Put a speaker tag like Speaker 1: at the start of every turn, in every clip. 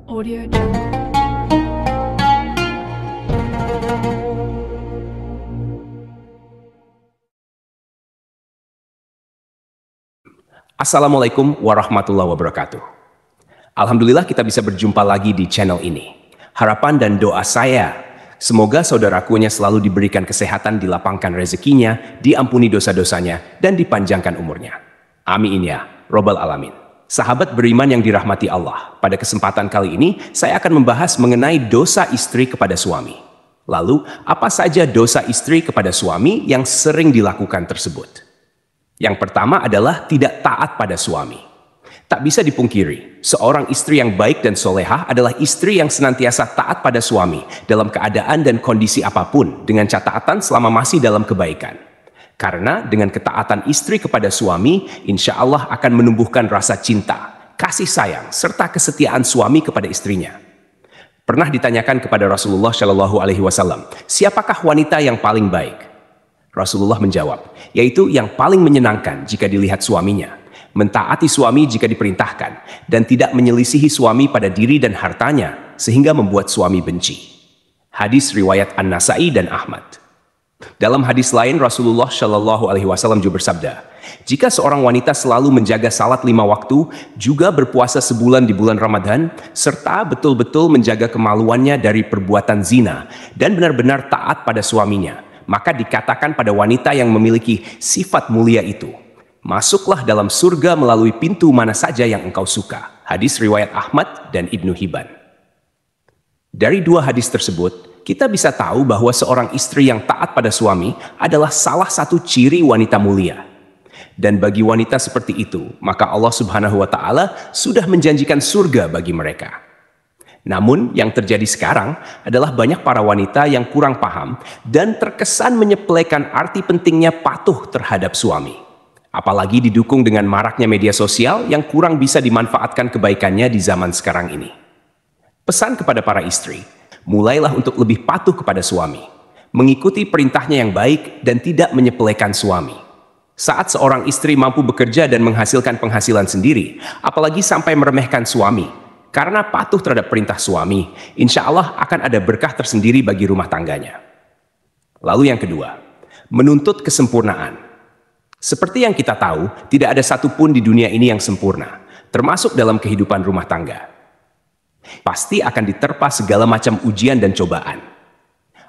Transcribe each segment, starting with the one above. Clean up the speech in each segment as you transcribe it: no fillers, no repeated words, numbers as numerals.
Speaker 1: Audio Jungle.
Speaker 2: Assalamualaikum warahmatullahi wabarakatuh. Alhamdulillah kita bisa berjumpa lagi di channel ini. Harapan dan doa saya, semoga saudarakunya selalu diberikan kesehatan, dilapangkan rezekinya, diampuni dosa-dosanya, dan dipanjangkan umurnya. Amin ya, Robbal Alamin. Sahabat beriman yang dirahmati Allah, pada kesempatan kali ini saya akan membahas mengenai dosa istri kepada suami. Lalu, apa saja dosa istri kepada suami yang sering dilakukan tersebut? Yang pertama adalah tidak taat pada suami. Tak bisa dipungkiri, seorang istri yang baik dan solehah adalah istri yang senantiasa taat pada suami dalam keadaan dan kondisi apapun dengan catatan selama masih dalam kebaikan. Karena dengan ketaatan istri kepada suami, insya Allah akan menumbuhkan rasa cinta, kasih sayang, serta kesetiaan suami kepada istrinya. Pernah ditanyakan kepada Rasulullah Shallallahu Alaihi Wasallam, siapakah wanita yang paling baik? Rasulullah menjawab, yaitu yang paling menyenangkan jika dilihat suaminya, mentaati suami jika diperintahkan, dan tidak menyelisihi suami pada diri dan hartanya, sehingga membuat suami benci. Hadis riwayat An-Nasai dan Ahmad. Dalam hadis lain, Rasulullah Shallallahu Alaihi Wasallam juga bersabda, jika seorang wanita selalu menjaga salat 5 waktu, juga berpuasa sebulan di bulan Ramadan, serta betul-betul menjaga kemaluannya dari perbuatan zina, dan benar-benar taat pada suaminya, maka dikatakan pada wanita yang memiliki sifat mulia itu, masuklah dalam surga melalui pintu mana saja yang engkau suka. Hadis riwayat Ahmad dan Ibnu Hibban. Dari dua hadis tersebut, kita bisa tahu bahwa seorang istri yang taat pada suami adalah salah satu ciri wanita mulia. Dan bagi wanita seperti itu, maka Allah Subhanahu wa Ta'ala sudah menjanjikan surga bagi mereka. Namun yang terjadi sekarang adalah banyak para wanita yang kurang paham dan terkesan menyepelekan arti pentingnya patuh terhadap suami. Apalagi didukung dengan maraknya media sosial yang kurang bisa dimanfaatkan kebaikannya di zaman sekarang ini. Pesan kepada para istri, mulailah untuk lebih patuh kepada suami, mengikuti perintahnya yang baik dan tidak menyepelekan suami. Saat seorang istri mampu bekerja dan menghasilkan penghasilan sendiri, apalagi sampai meremehkan suami, karena patuh terhadap perintah suami, insya Allah akan ada berkah tersendiri bagi rumah tangganya. Lalu yang kedua, menuntut kesempurnaan. Seperti yang kita tahu, tidak ada satupun di dunia ini yang sempurna, termasuk dalam kehidupan rumah tangga. Pasti akan diterpa segala macam ujian dan cobaan.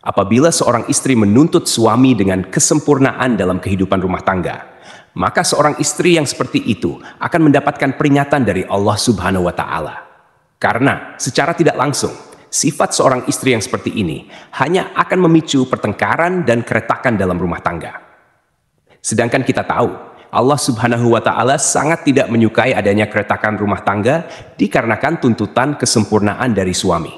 Speaker 2: Apabila seorang istri menuntut suami dengan kesempurnaan dalam kehidupan rumah tangga, maka seorang istri yang seperti itu akan mendapatkan peringatan dari Allah Subhanahu wa Ta'ala. Karena secara tidak langsung, sifat seorang istri yang seperti ini hanya akan memicu pertengkaran dan keretakan dalam rumah tangga. Sedangkan kita tahu, Allah Subhanahu wa Ta'ala sangat tidak menyukai adanya keretakan rumah tangga dikarenakan tuntutan kesempurnaan dari suami.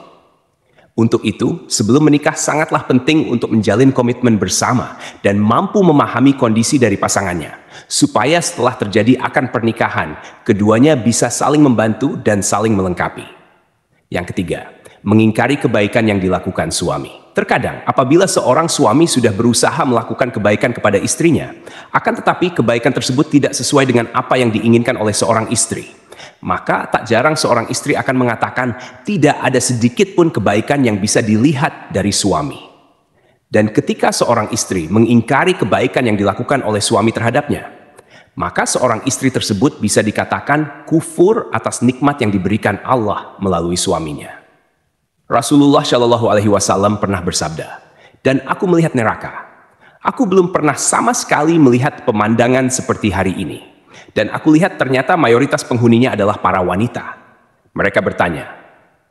Speaker 2: Untuk itu, sebelum menikah sangatlah penting untuk menjalin komitmen bersama dan mampu memahami kondisi dari pasangannya, supaya setelah terjadi akan pernikahan, keduanya bisa saling membantu dan saling melengkapi. Yang ketiga, mengingkari kebaikan yang dilakukan suami. Terkadang, apabila seorang suami sudah berusaha melakukan kebaikan kepada istrinya, akan tetapi kebaikan tersebut tidak sesuai dengan apa yang diinginkan oleh seorang istri, maka tak jarang seorang istri akan mengatakan tidak ada sedikit pun kebaikan yang bisa dilihat dari suami. Dan ketika seorang istri mengingkari kebaikan yang dilakukan oleh suami terhadapnya, maka seorang istri tersebut bisa dikatakan kufur atas nikmat yang diberikan Allah melalui suaminya. Rasulullah Shallallahu Alaihi Wasallam pernah bersabda, dan aku melihat neraka. Aku belum pernah sama sekali melihat pemandangan seperti hari ini. Dan aku lihat ternyata mayoritas penghuninya adalah para wanita. Mereka bertanya,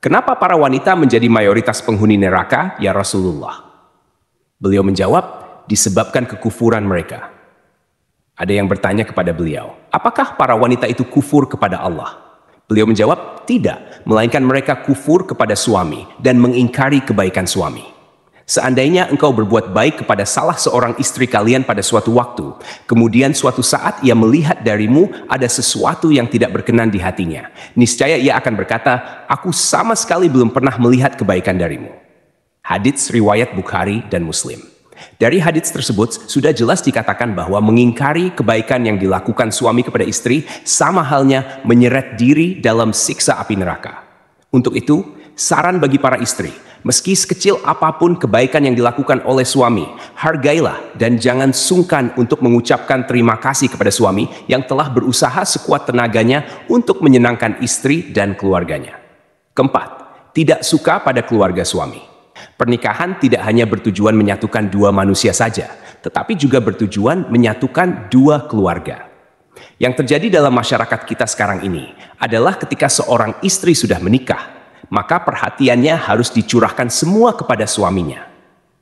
Speaker 2: kenapa para wanita menjadi mayoritas penghuni neraka, ya Rasulullah? Beliau menjawab, disebabkan kekufuran mereka. Ada yang bertanya kepada beliau, apakah para wanita itu kufur kepada Allah? Beliau menjawab, tidak, melainkan mereka kufur kepada suami dan mengingkari kebaikan suami. Seandainya engkau berbuat baik kepada salah seorang istri kalian pada suatu waktu, kemudian suatu saat ia melihat darimu ada sesuatu yang tidak berkenan di hatinya, niscaya ia akan berkata, aku sama sekali belum pernah melihat kebaikan darimu. Hadits riwayat Bukhari dan Muslim. Dari hadits tersebut sudah jelas dikatakan bahwa mengingkari kebaikan yang dilakukan suami kepada istri sama halnya menyeret diri dalam siksa api neraka. Untuk itu, saran bagi para istri, meski sekecil apapun kebaikan yang dilakukan oleh suami, hargailah dan jangan sungkan untuk mengucapkan terima kasih kepada suami yang telah berusaha sekuat tenaganya untuk menyenangkan istri dan keluarganya. Keempat, tidak suka pada keluarga suami. Pernikahan tidak hanya bertujuan menyatukan dua manusia saja, tetapi juga bertujuan menyatukan dua keluarga. Yang terjadi dalam masyarakat kita sekarang ini adalah ketika seorang istri sudah menikah, maka perhatiannya harus dicurahkan semua kepada suaminya.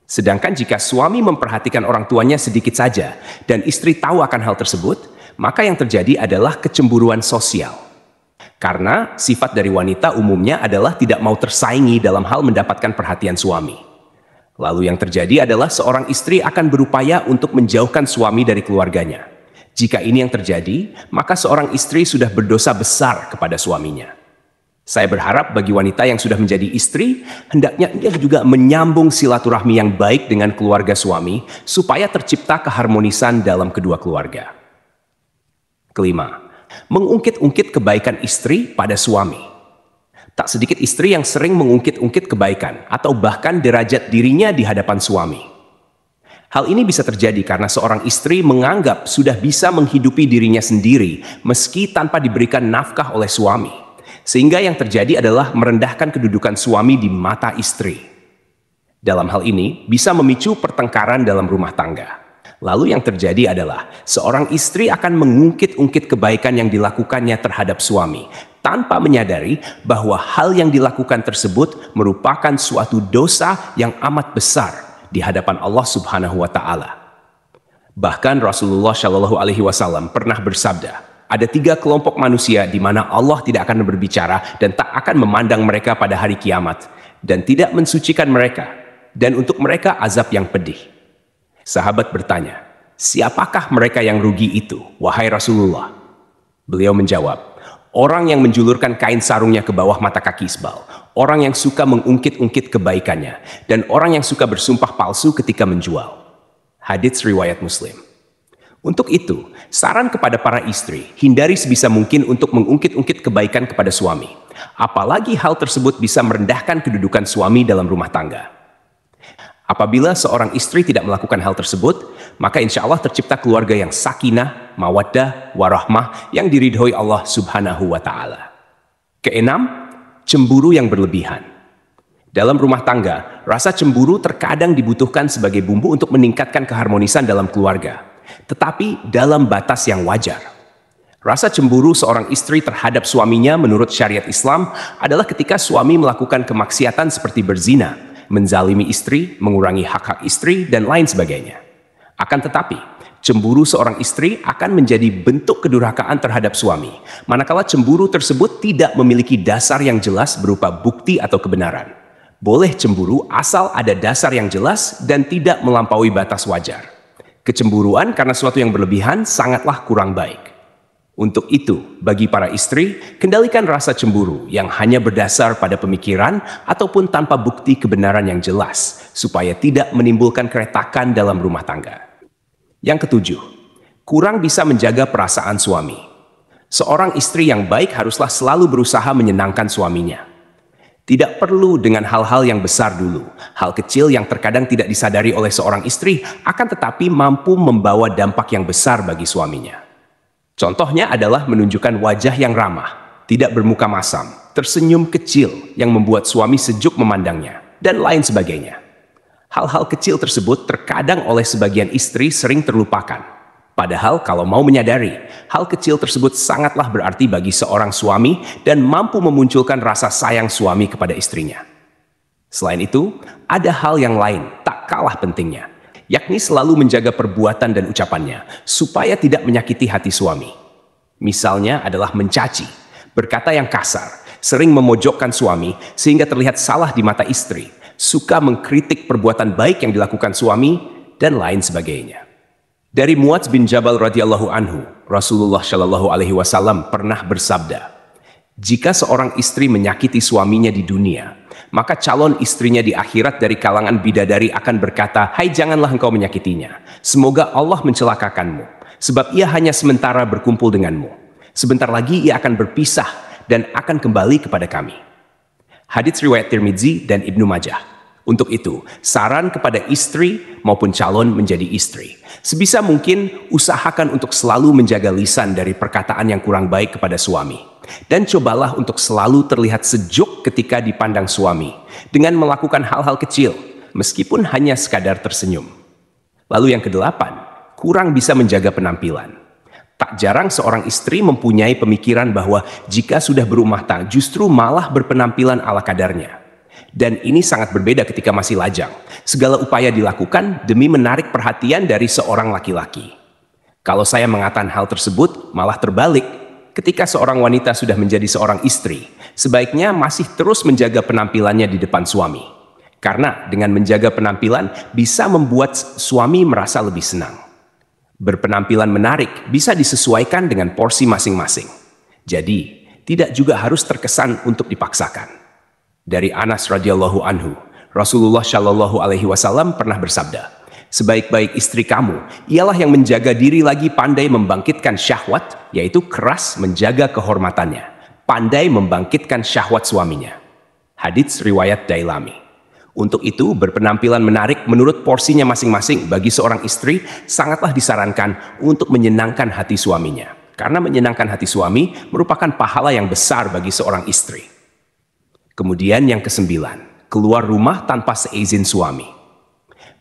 Speaker 2: Sedangkan jika suami memperhatikan orang tuanya sedikit saja dan istri tahu akan hal tersebut, maka yang terjadi adalah kecemburuan sosial. Karena sifat dari wanita umumnya adalah tidak mau tersaingi dalam hal mendapatkan perhatian suami. Lalu yang terjadi adalah seorang istri akan berupaya untuk menjauhkan suami dari keluarganya. Jika ini yang terjadi, maka seorang istri sudah berdosa besar kepada suaminya. Saya berharap bagi wanita yang sudah menjadi istri, hendaknya ia juga menyambung silaturahmi yang baik dengan keluarga suami, supaya tercipta keharmonisan dalam kedua keluarga. Kelima, mengungkit-ungkit kebaikan istri pada suami. Tak sedikit istri yang sering mengungkit-ungkit kebaikan, atau bahkan derajat dirinya di hadapan suami. Hal ini bisa terjadi karena seorang istri menganggap sudah bisa menghidupi dirinya sendiri meski tanpa diberikan nafkah oleh suami. Sehingga yang terjadi adalah merendahkan kedudukan suami di mata istri. Dalam hal ini bisa memicu pertengkaran dalam rumah tangga. Lalu yang terjadi adalah seorang istri akan mengungkit-ungkit kebaikan yang dilakukannya terhadap suami tanpa menyadari bahwa hal yang dilakukan tersebut merupakan suatu dosa yang amat besar di hadapan Allah Subhanahu wa Ta'ala. Bahkan Rasulullah Shallallahu Alaihi Wasallam pernah bersabda, ada 3 kelompok manusia di mana Allah tidak akan berbicara dan tak akan memandang mereka pada hari kiamat dan tidak mensucikan mereka, dan untuk mereka azab yang pedih. Sahabat bertanya, siapakah mereka yang rugi itu, wahai Rasulullah? Beliau menjawab, orang yang menjulurkan kain sarungnya ke bawah mata kaki isbal, orang yang suka mengungkit-ungkit kebaikannya, dan orang yang suka bersumpah palsu ketika menjual. Hadits riwayat Muslim. Untuk itu, saran kepada para istri, hindari sebisa mungkin untuk mengungkit-ungkit kebaikan kepada suami. Apalagi hal tersebut bisa merendahkan kedudukan suami dalam rumah tangga. Apabila seorang istri tidak melakukan hal tersebut, maka insya Allah tercipta keluarga yang sakinah, mawaddah, warahmah yang diridhoi Allah Subhanahu wa Ta'ala. Keenam, cemburu yang berlebihan. Dalam rumah tangga, rasa cemburu terkadang dibutuhkan sebagai bumbu untuk meningkatkan keharmonisan dalam keluarga, tetapi dalam batas yang wajar. Rasa cemburu seorang istri terhadap suaminya menurut syariat Islam adalah ketika suami melakukan kemaksiatan seperti berzina, menzalimi istri, mengurangi hak-hak istri, dan lain sebagainya. Akan tetapi, cemburu seorang istri akan menjadi bentuk kedurhakaan terhadap suami, manakala cemburu tersebut tidak memiliki dasar yang jelas berupa bukti atau kebenaran. Boleh cemburu asal ada dasar yang jelas dan tidak melampaui batas wajar. Kecemburuan karena sesuatu yang berlebihan sangatlah kurang baik. Untuk itu, bagi para istri, kendalikan rasa cemburu yang hanya berdasar pada pemikiran ataupun tanpa bukti kebenaran yang jelas, supaya tidak menimbulkan keretakan dalam rumah tangga. Yang ketujuh, kurang bisa menjaga perasaan suami. Seorang istri yang baik haruslah selalu berusaha menyenangkan suaminya. Tidak perlu dengan hal-hal yang besar dulu. Hal kecil yang terkadang tidak disadari oleh seorang istri akan tetapi mampu membawa dampak yang besar bagi suaminya. Contohnya adalah menunjukkan wajah yang ramah, tidak bermuka masam, tersenyum kecil yang membuat suami sejuk memandangnya, dan lain sebagainya. Hal-hal kecil tersebut terkadang oleh sebagian istri sering terlupakan. Padahal kalau mau menyadari, hal kecil tersebut sangatlah berarti bagi seorang suami dan mampu memunculkan rasa sayang suami kepada istrinya. Selain itu, ada hal yang lain tak kalah pentingnya, yakni selalu menjaga perbuatan dan ucapannya, supaya tidak menyakiti hati suami. Misalnya adalah mencaci, berkata yang kasar, sering memojokkan suami sehingga terlihat salah di mata istri, suka mengkritik perbuatan baik yang dilakukan suami, dan lain sebagainya. Dari Muadz bin Jabal radhiyallahu anhu, Rasulullah Shallallahu Alaihi Wasallam pernah bersabda, jika seorang istri menyakiti suaminya di dunia, maka calon istrinya di akhirat dari kalangan bidadari akan berkata, hai janganlah engkau menyakitinya. Semoga Allah mencelakakanmu, sebab ia hanya sementara berkumpul denganmu. Sebentar lagi ia akan berpisah dan akan kembali kepada kami. Hadits riwayat Tirmidzi dan Ibnu Majah. Untuk itu, saran kepada istri maupun calon menjadi istri. Sebisa mungkin, usahakan untuk selalu menjaga lisan dari perkataan yang kurang baik kepada suami. Dan cobalah untuk selalu terlihat sejuk ketika dipandang suami, dengan melakukan hal-hal kecil, meskipun hanya sekadar tersenyum. Lalu yang kedelapan, kurang bisa menjaga penampilan. Tak jarang seorang istri mempunyai pemikiran bahwa jika sudah berumah tangga, justru malah berpenampilan ala kadarnya. Dan ini sangat berbeda ketika masih lajang. Segala upaya dilakukan demi menarik perhatian dari seorang laki-laki. Kalau saya mengatakan hal tersebut, malah terbalik. Ketika seorang wanita sudah menjadi seorang istri, sebaiknya masih terus menjaga penampilannya di depan suami. Karena dengan menjaga penampilan bisa membuat suami merasa lebih senang. Berpenampilan menarik bisa disesuaikan dengan porsi masing-masing. Jadi, tidak juga harus terkesan untuk dipaksakan. Dari Anas radhiyallahu anhu, Rasulullah shallallahu alaihi wasallam pernah bersabda, sebaik-baik istri kamu ialah yang menjaga diri lagi pandai membangkitkan syahwat, yaitu keras menjaga kehormatannya, pandai membangkitkan syahwat suaminya. Hadits riwayat Dailami. Untuk itu, berpenampilan menarik menurut porsinya masing-masing bagi seorang istri sangatlah disarankan untuk menyenangkan hati suaminya. Karena menyenangkan hati suami merupakan pahala yang besar bagi seorang istri. Kemudian yang kesembilan, keluar rumah tanpa seizin suami.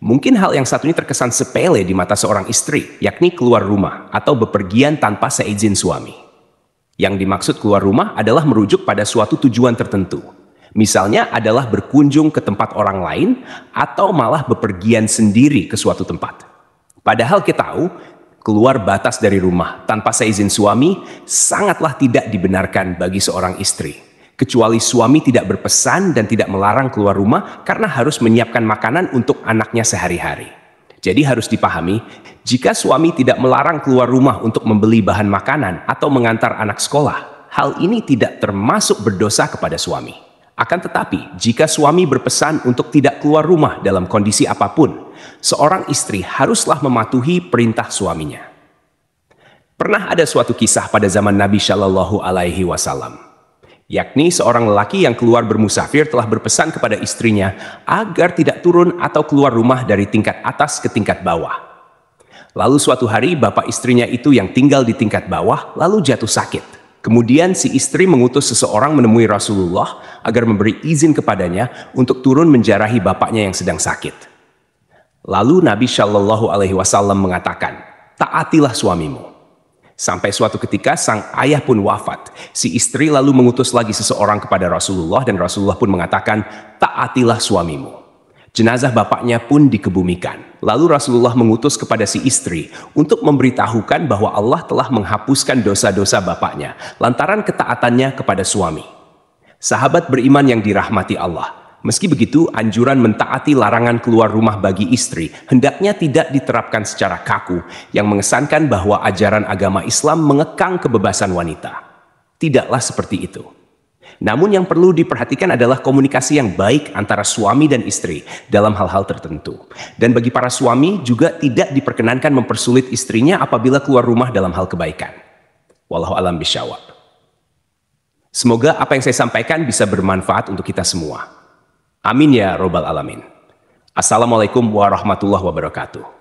Speaker 2: Mungkin hal yang satu ini terkesan sepele di mata seorang istri, yakni keluar rumah atau bepergian tanpa seizin suami. Yang dimaksud keluar rumah adalah merujuk pada suatu tujuan tertentu. Misalnya adalah berkunjung ke tempat orang lain atau malah bepergian sendiri ke suatu tempat. Padahal kita tahu, keluar batas dari rumah tanpa seizin suami sangatlah tidak dibenarkan bagi seorang istri. Kecuali suami tidak berpesan dan tidak melarang keluar rumah karena harus menyiapkan makanan untuk anaknya sehari-hari. Jadi harus dipahami, jika suami tidak melarang keluar rumah untuk membeli bahan makanan atau mengantar anak sekolah, hal ini tidak termasuk berdosa kepada suami. Akan tetapi, jika suami berpesan untuk tidak keluar rumah dalam kondisi apapun, seorang istri haruslah mematuhi perintah suaminya. Pernah ada suatu kisah pada zaman Nabi Shallallahu Alaihi Wasallam. Yakni seorang lelaki yang keluar bermusafir telah berpesan kepada istrinya agar tidak turun atau keluar rumah dari tingkat atas ke tingkat bawah. Lalu suatu hari bapak istrinya itu yang tinggal di tingkat bawah lalu jatuh sakit. Kemudian si istri mengutus seseorang menemui Rasulullah agar memberi izin kepadanya untuk turun menjarahi bapaknya yang sedang sakit. Lalu Nabi Shallallahu Alaihi Wasallam mengatakan, taatilah suamimu. Sampai suatu ketika sang ayah pun wafat. Si istri lalu mengutus lagi seseorang kepada Rasulullah dan Rasulullah pun mengatakan, taatilah suamimu. Jenazah bapaknya pun dikebumikan. Lalu Rasulullah mengutus kepada si istri untuk memberitahukan bahwa Allah telah menghapuskan dosa-dosa bapaknya lantaran ketaatannya kepada suami. Sahabat beriman yang dirahmati Allah. Meski begitu, anjuran mentaati larangan keluar rumah bagi istri hendaknya tidak diterapkan secara kaku yang mengesankan bahwa ajaran agama Islam mengekang kebebasan wanita. Tidaklah seperti itu. Namun yang perlu diperhatikan adalah komunikasi yang baik antara suami dan istri dalam hal-hal tertentu. Dan bagi para suami juga tidak diperkenankan mempersulit istrinya apabila keluar rumah dalam hal kebaikan. Wallahu a'lam bishawab. Semoga apa yang saya sampaikan bisa bermanfaat untuk kita semua. Amin ya robbal alamin. Assalamualaikum warahmatullahi wabarakatuh.